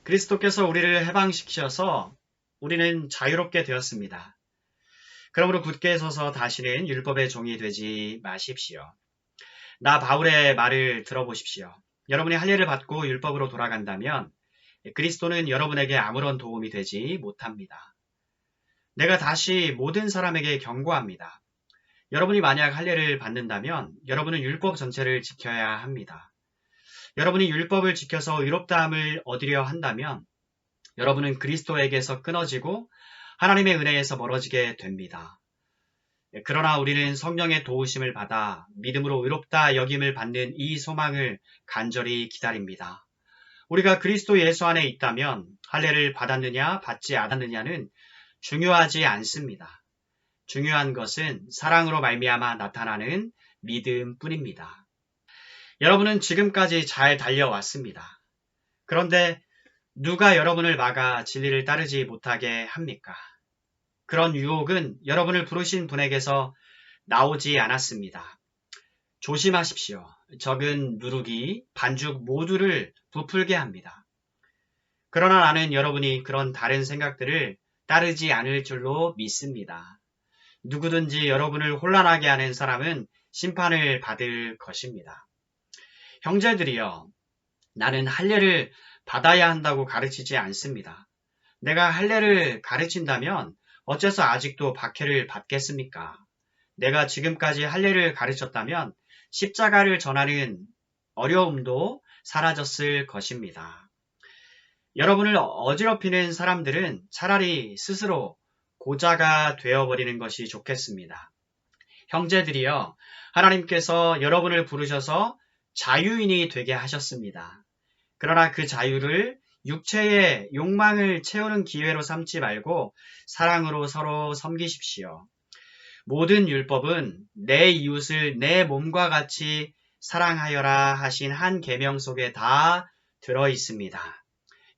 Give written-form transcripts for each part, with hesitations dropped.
그리스도께서 우리를 해방시키셔서 우리는 자유롭게 되었습니다. 그러므로 굳게 서서 다시는 율법의 종이 되지 마십시오. 나 바울의 말을 들어보십시오. 여러분이 할례를 받고 율법으로 돌아간다면 그리스도는 여러분에게 아무런 도움이 되지 못합니다. 내가 다시 모든 사람에게 경고합니다. 여러분이 만약 할례를 받는다면 여러분은 율법 전체를 지켜야 합니다. 여러분이 율법을 지켜서 의롭다함을 얻으려 한다면 여러분은 그리스도에게서 끊어지고 하나님의 은혜에서 멀어지게 됩니다. 그러나 우리는 성령의 도우심을 받아 믿음으로 의롭다 여김을 받는 이 소망을 간절히 기다립니다. 우리가 그리스도 예수 안에 있다면 할례를 받았느냐 받지 않았느냐는 중요하지 않습니다. 중요한 것은 사랑으로 말미암아 나타나는 믿음뿐입니다. 여러분은 지금까지 잘 달려왔습니다. 그런데 누가 여러분을 막아 진리를 따르지 못하게 합니까? 그런 유혹은 여러분을 부르신 분에게서 나오지 않았습니다. 조심하십시오. 적은 누룩이 반죽 모두를 부풀게 합니다. 그러나 나는 여러분이 그런 다른 생각들을 따르지 않을 줄로 믿습니다. 누구든지 여러분을 혼란하게 하는 사람은 심판을 받을 것입니다. 형제들이여, 나는 할례를 받아야 한다고 가르치지 않습니다. 내가 할례를 가르친다면 어째서 아직도 박해를 받겠습니까? 내가 지금까지 할례를 가르쳤다면 십자가를 전하는 어려움도 사라졌을 것입니다. 여러분을 어지럽히는 사람들은 차라리 스스로 고자가 되어버리는 것이 좋겠습니다. 형제들이여, 하나님께서 여러분을 부르셔서 자유인이 되게 하셨습니다. 그러나 그 자유를 육체의 욕망을 채우는 기회로 삼지 말고 사랑으로 서로 섬기십시오. 모든 율법은 내 이웃을 내 몸과 같이 사랑하여라 하신 한 계명 속에 다 들어 있습니다.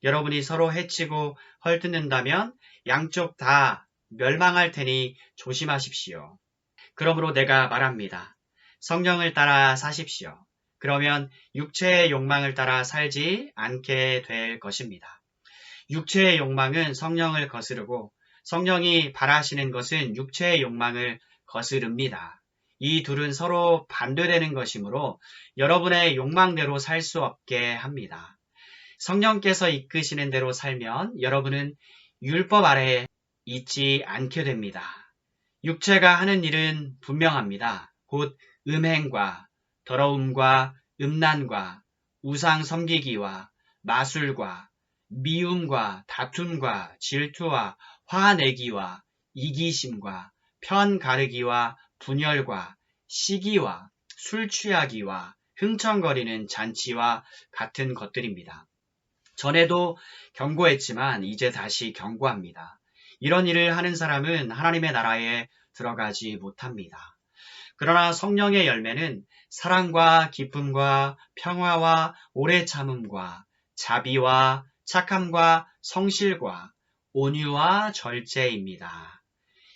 여러분이 서로 해치고 헐뜯는다면 양쪽 다 멸망할 테니 조심하십시오. 그러므로 내가 말합니다. 성령을 따라 사십시오. 그러면 육체의 욕망을 따라 살지 않게 될 것입니다. 육체의 욕망은 성령을 거스르고 성령이 바라시는 것은 육체의 욕망을 거스릅니다. 이 둘은 서로 반대되는 것이므로 여러분의 욕망대로 살 수 없게 합니다. 성령께서 이끄시는 대로 살면 여러분은 율법 아래에 있지 않게 됩니다. 육체가 하는 일은 분명합니다. 곧 음행과 더러움과 음란과 우상 섬기기와 마술과 미움과 다툼과 질투와 화내기와 이기심과 편 가르기와 분열과 시기와 술 취하기와 흥청거리는 잔치와 같은 것들입니다. 전에도 경고했지만 이제 다시 경고합니다. 이런 일을 하는 사람은 하나님의 나라에 들어가지 못합니다. 그러나 성령의 열매는 사랑과 기쁨과 평화와 오래 참음과 자비와 착함과 성실과 온유와 절제입니다.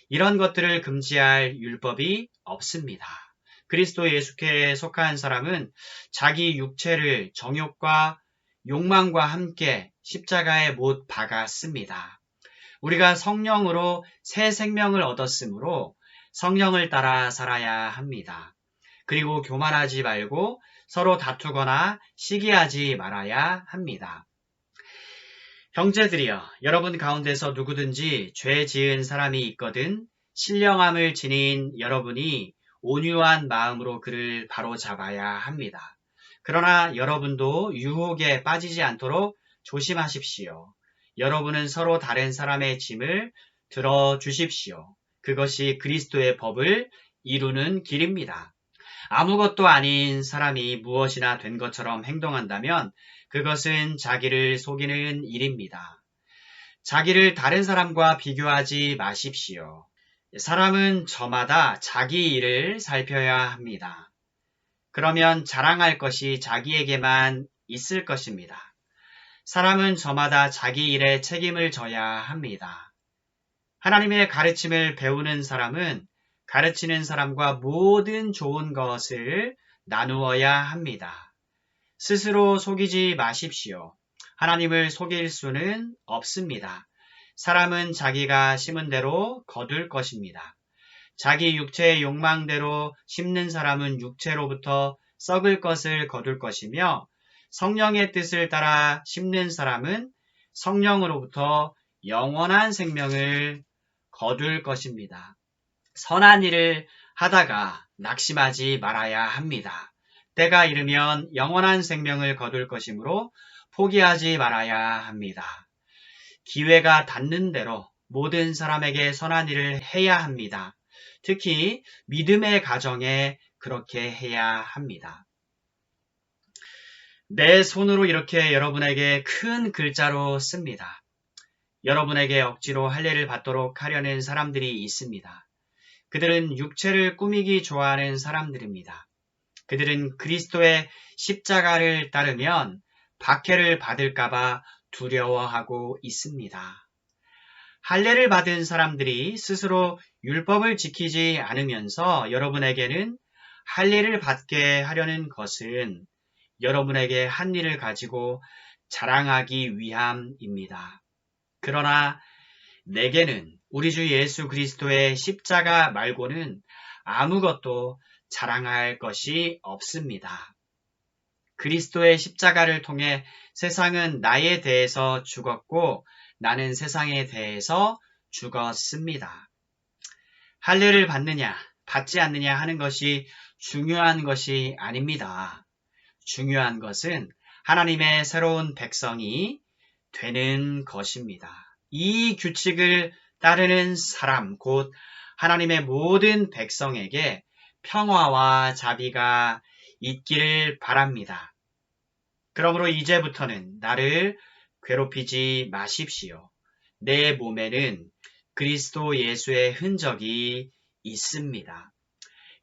이런 것들을 금지할 율법이 없습니다. 그리스도 예수께 속한 사람은 자기 육체를 정욕과 욕망과 함께 십자가에 못 박았습니다. 우리가 성령으로 새 생명을 얻었으므로 성령을 따라 살아야 합니다. 그리고 교만하지 말고 서로 다투거나 시기하지 말아야 합니다. 형제들이여, 여러분 가운데서 누구든지 죄 지은 사람이 있거든 신령함을 지닌 여러분이 온유한 마음으로 그를 바로잡아야 합니다. 그러나 여러분도 유혹에 빠지지 않도록 조심하십시오. 여러분은 서로 다른 사람의 짐을 들어주십시오. 그것이 그리스도의 법을 이루는 길입니다. 아무것도 아닌 사람이 무엇이나 된 것처럼 행동한다면 그것은 자기를 속이는 일입니다. 자기를 다른 사람과 비교하지 마십시오. 사람은 저마다 자기 일을 살펴야 합니다. 그러면 자랑할 것이 자기에게만 있을 것입니다. 사람은 저마다 자기 일에 책임을 져야 합니다. 하나님의 가르침을 배우는 사람은 가르치는 사람과 모든 좋은 것을 나누어야 합니다. 스스로 속이지 마십시오. 하나님을 속일 수는 없습니다. 사람은 자기가 심은 대로 거둘 것입니다. 자기 육체의 욕망대로 심는 사람은 육체로부터 썩을 것을 거둘 것이며 성령의 뜻을 따라 심는 사람은 성령으로부터 영원한 생명을 거둘 것입니다. 선한 일을 하다가 낙심하지 말아야 합니다. 때가 이르면 영원한 생명을 거둘 것이므로 포기하지 말아야 합니다. 기회가 닿는 대로 모든 사람에게 선한 일을 해야 합니다. 특히 믿음의 가정에 그렇게 해야 합니다. 내 손으로 이렇게 여러분에게 큰 글자로 씁니다. 여러분에게 억지로 할례를 받도록 하려는 사람들이 있습니다. 그들은 육체를 꾸미기 좋아하는 사람들입니다. 그들은 그리스도의 십자가를 따르면 박해를 받을까봐 두려워하고 있습니다. 할례를 받은 사람들이 스스로 율법을 지키지 않으면서 여러분에게는 할례를 받게 하려는 것은 여러분에게 한 일을 가지고 자랑하기 위함입니다. 그러나 내게는 우리 주 예수 그리스도의 십자가 말고는 아무것도 자랑할 것이 없습니다. 그리스도의 십자가를 통해 세상은 나에 대해서 죽었고 나는 세상에 대해서 죽었습니다. 할례를 받느냐 받지 않느냐 하는 것이 중요한 것이 아닙니다. 중요한 것은 하나님의 새로운 백성이 되는 것입니다. 이 규칙을 따르는 사람, 곧 하나님의 모든 백성에게 평화와 자비가 있기를 바랍니다. 그러므로 이제부터는 나를 괴롭히지 마십시오. 내 몸에는 그리스도 예수의 흔적이 있습니다.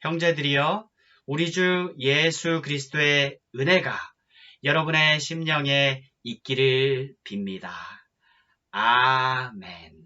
형제들이여, 우리 주 예수 그리스도의 은혜가 여러분의 심령에 있기를 빕니다. 아멘.